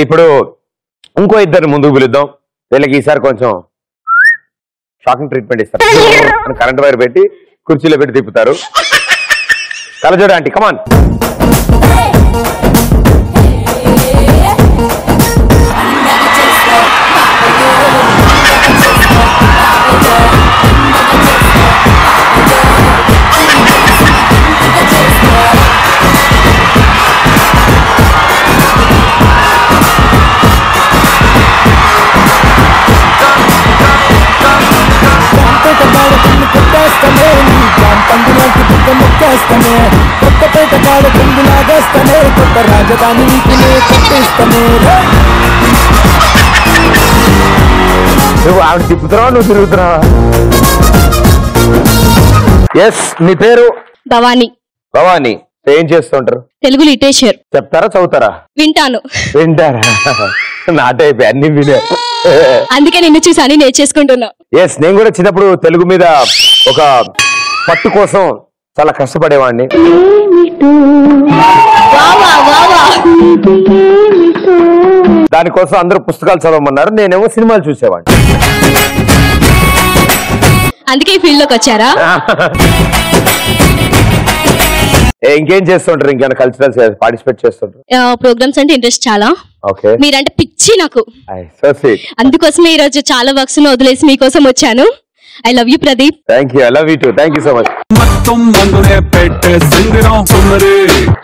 ఇప్పుడు ఇంకో ఇద్దరిని ముందుకు పిలుద్దాం. వీళ్ళకి ఈసారి కొంచెం షాకింగ్ ట్రీట్మెంట్ ఇస్తారు. కరెంట్ వైర్ పెట్టి కుర్చీలో పెట్టి తిప్పుతారు. కలజోడు ఆంటీ కమాన్. రాజధాని నువ్వు ఆవిడ తిప్పుతున్నావా నువ్వు తిరుగుతున్నావా? ఎస్, నీ పేరు? భవాని. భవాని, ఏం చేస్తుంటారు? తెలుగు లిటరేచర్. చెప్తారా చదువుతారా? వింటాను. వింటారా? నాటైపోయి అన్ని వినే, అందుకే నిన్ను చూసి అన్ని నేర్చేసుకుంటున్నా. ఎస్, నేను కూడా చిన్నప్పుడు తెలుగు మీద ఒక పట్టు కోసం చాలా కష్టపడేవాడిని. దానికోసం అందరూ పుస్తకాలు చదవమన్నారు, నేనేమో సినిమాలు చూసేవాడిని. అందుకే ఈ ఫీల్డ్ లోకి వచ్చారా? ఇంకేం చేస్తుంటారు? ఇంకేమైనా కల్చరల్స్ పార్టిసిపేట్ చేస్తుంటారు? ప్రోగ్రామ్స్ అంటే ఇంట్రెస్ట్ చాలా. మీరంటే పిచ్చి నాకు. అందుకోసమే ఈ రోజు చాలా వర్క్స్ వదిలేసి మీకోసం వచ్చాను. I love you, Pradeep. Thank you. I love you too. Thank you so much.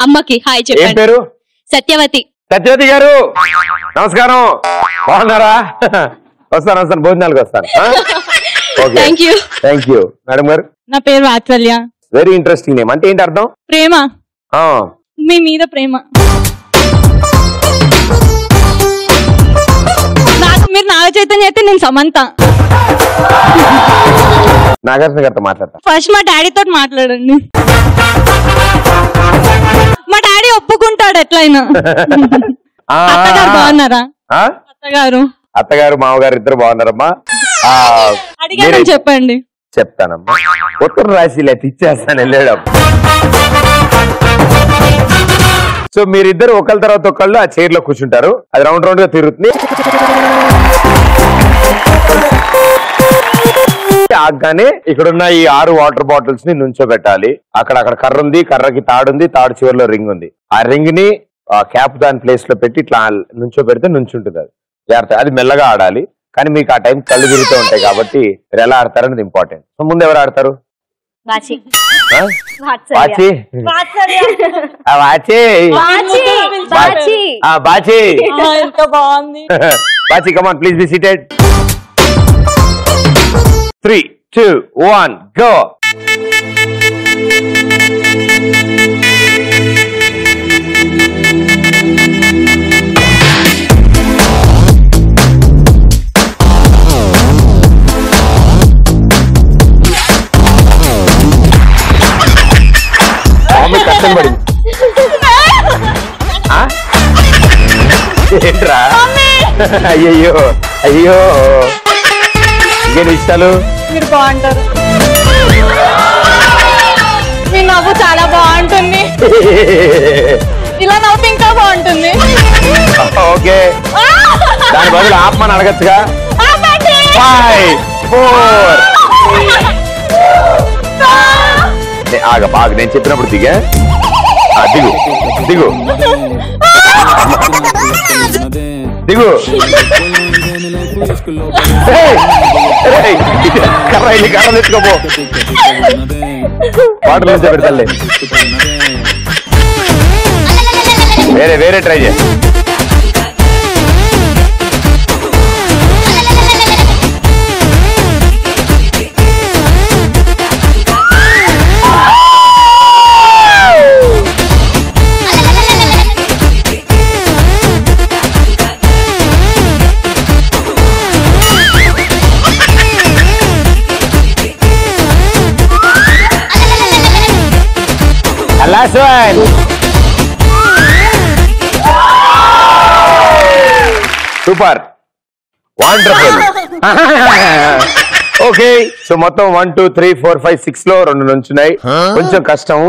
అమ్మకి హాయ్ చెప్పండి. ఏం పేరు? సత్యవతి. సత్యవతి గారు నమస్కారం. బాగున్నారా? వస్తాను భోజనాలకు వస్తాను. Thank you. Thank you. Madam గారు? నా పేరు వాత్సల్య. Very interesting name. అంటే ఏంటి అర్థం? ప్రేమ. మీ మీద ప్రేమ. మీరు నాగ చైతన్య అయితే నేను సమంత. నాగార్జున గారితో మాట్లాడతా. ఫస్ట్ మా డాడీ తోటి మాట్లాడండి. మా డాడీ ఒప్పుకుంటాడు ఎట్లయినా. అత్తగారు బాగున్నారా? అత్తగారు మామగారు ఇద్దరు బాగున్నారమ్మా. అడిగాను చెప్పండి. చెప్తానమ్మా. ఉత్తరం రాసి ఇలా ఇచ్చేస్తాను వెళ్ళాడు. సో మీరిద్దరు ఒకళ్ళ తర్వాత ఒకళ్ళు ఆ చైర్ లో కూర్చుంటారు. అది రౌండ్ రౌండ్ గా తిరుగుతుంది. ఆగానే ఇక్కడున్న ఈ 6 వాటర్ బాటిల్స్ ని నుంచోబెట్టాలి. అక్కడ కర్ర ఉంది, కర్రకి తాడుంది, తాడు చివరిలో రింగ్ ఉంది. ఆ రింగ్ ని క్యాప్ దాని ప్లేస్ లో పెట్టి ఇట్లా నుంచోబెడితే నుంచుంటుంది. అది జాగ్రత్త. అది మెల్లగా ఆడాలి. కానీ మీకు ఆ టైం కళ్ళు తిరుగుతూ ఉంటాయి కాబట్టి మీరు ఎలా ఆడతారనేది ఇంపార్టెంట్. సో ముందు ఎవరు ఆడతారు? Bachi. Bachi come on please be seated. 3, 2, 1 go. కష్టం పడింది ఏంట్రా? అయ్యయ్యో అయ్యో. ఇంకేంటి ఇష్టాలు? మీరు బాగుంటారు. మీ నవ్వు చాలా బాగుంటుంది. ఇలా నవ్వు ఇంకా బాగుంటుంది. ఓకే, దాని బదులు ఆత్మని అడగచ్చుగా. 5, 4 ఆగ నేను చెప్పినప్పుడు దిగా. దిగు దిగు దిగు. కర్ర తెచ్చుకోపో. వాటర్ నుంచి పెడతాలే. వేరే ట్రై చేయి. Last one. Super. Wonderful. Okay. So మొత్తం 1, 2, 3, 4, 5, 6 లో 2 నుంచున్నాయి. కొంచెం కష్టం.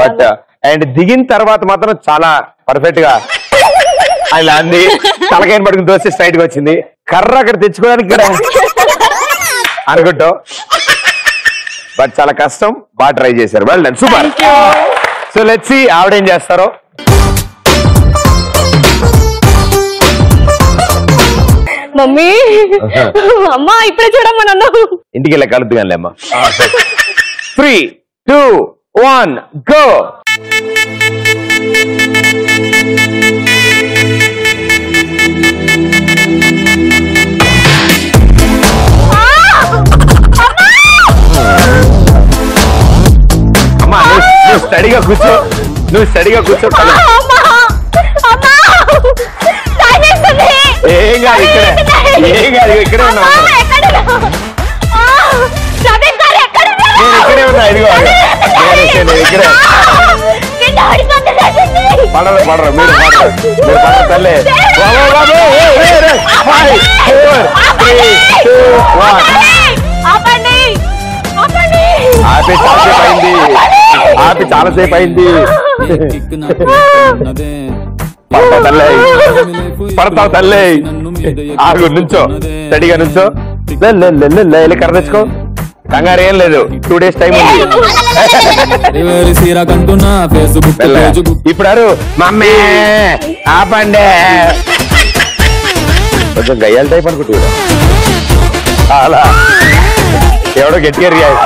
బట్ అండ్ దిగిన తర్వాత మాత్రం చాలా పర్ఫెక్ట్ గా అలా అంది. తలకాయని పట్టుకుని దోస్తే స్ట్రైట్ గా వచ్చింది. కర్ర అక్కడ తెచ్చుకోవడానికి ఇక్కడ అనుకుంటాం. బట్ చాలా కష్టం. బాగా ట్రై చేశారు. Well done, super. So let's see ఆవిడేం చేస్తారో. మమ్మీ అమ్మా ఇప్పుడే చూడమ్మా నన్ను. ఇంటికి వెళ్ళా కలుద్దు కానీ అమ్మా. 3, 2, 1 గో. అమ్మా నువ్వు స్టడీగా కూర్చో. ఏం కాదు ఇక్కడే ఉన్నా. నేను ఇక్కడే ఉన్నా. ఇదిగో ఇక్కడే పడరు మీరు తల్లే. ఆపి చాలాసేపు అయింది. పడతావు తల్లే. ఆగు, నుంచో, స్టడీగా నుంచో. కర్ర తెచ్చుకో. కంగారు ఏం లేదు. 2 days టైం ఉంది. ఇప్పుడు మమ్మీ ఆపండే. కొంచెం గయ్యాల టైప్ అనుకుంటున్నా. అలా ఎవడో గట్టిగా react.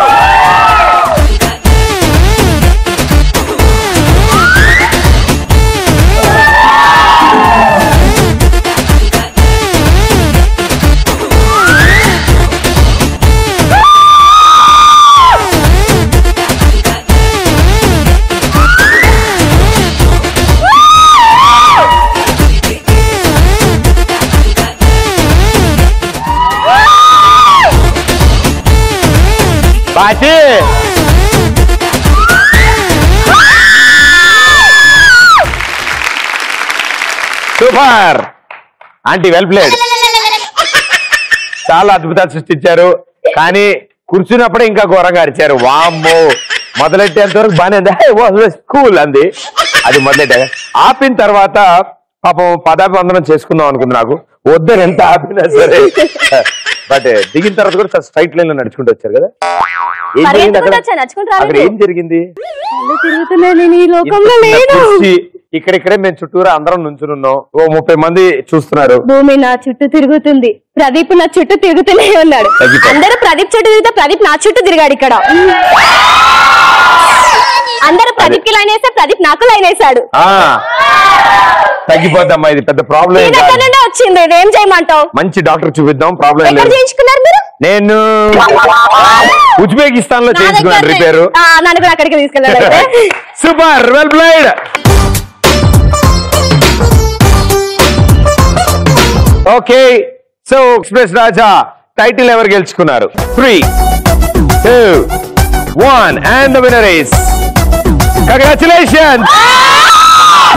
Bachi super aunty, well played. చాలా అద్భుతాలు సృష్టించారు. కానీ కూర్చున్నప్పుడే ఇంకా ఘోరంగా అరిచారు. వామ్మో, మొదలెట్టేంత వరకు బాగానే కూల్ అంది. అది మొదలెట్టే. ఆపిన తర్వాత పాపం పదాభివందనం చేసుకుందాం అనుకుంది. నాకు వద్దని ఎంత ఆపినా సరే. బట్ దిగిన తర్వాత కూడా స్ట్రైట్ లైన్ లో నడుచుకుంటూ వచ్చారు కదా. అక్కడ ఏం జరిగింది? ఇక్కడిక్కడే మేము చుట్టూరా అందరం నుంచున్నాం. ఓ 30 మంది చూస్తున్నారు. భూమి నా చుట్టూ తిరుగుతుంది, ప్రదీప్ నా చుట్టూ తిరుగుతూనే ఉన్నాడు. అందరూ ప్రదీప్ చుట్టూ తిరిగితే ప్రదీప్ నా చుట్టూ తిరిగాడు. ఇక్కడ అందరూ ప్రదీప్ కి లైన్ వేస్తే ప్రదీప్ నాకు లైన్ వేసాడు. తగ్గిపోద్దమ్మా, ఇది పెద్ద ప్రాబ్లం వచ్చింది. ఏం చేయమంటావు? మంచి డాక్టర్ చూపిద్దాం. ప్రాబ్లం చేయించుకున్నారు మీరు? నేను ఉజ్బెకిస్తాన్ లో చేయించుకున్నాను రిపేరు. నన్ను కూడా అక్కడికి తీసుకెళ్ళాడు. Super, well played. Okay, so express Raja title ఎవరు గెలుచుకున్నారు? 3, 2, 1 and the winner is congratulations.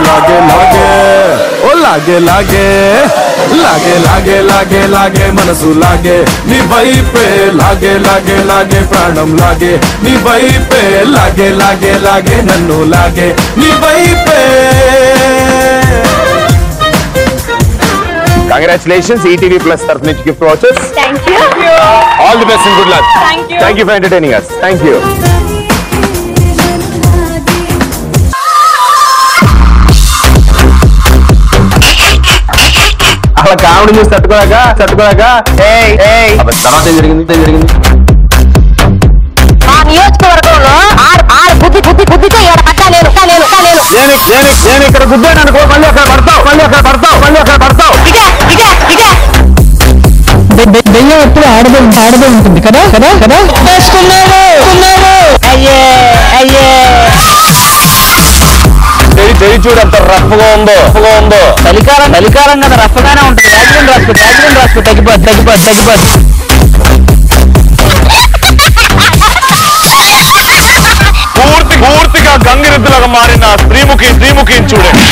लागे लागे ओ लागे लागे लागे लागे लागे लागे मनसु लागे नी వైపే लागे लागे लागे ప్రాణం లాగే నీ వైపే लागे लागे लागे నన్ను లాగే నీ వైపే. Congratulations, ETV Plus తరఫు నుంచి gift watches. Thank you. All the best and good luck. Thank you for entertaining us. Thank you. అలా కామెడీ చూసి తట్టుకోలేక తర్వాత ఏం జరిగింది? ఆ నియోజకవర్గంలో బుద్ధితో నేను ఇక్కడ గుద్దాను అనుకో, మళ్ళీ అక్కడ పడతావు. దెయ్యం ఎప్పుడు ఆడదే ఉంటుంది కదా. చెయ్యి చూడు ఎంత రఫ్గా ఉందో. చలికాలం కదా, రఫ్గానే ఉంటుంది. వ్యాక్సిన్ రాసుకో తగ్గిపోద్ది. పూర్తిగా గంగిరెద్దులాగా మారిన శ్రీముఖి చూడండి.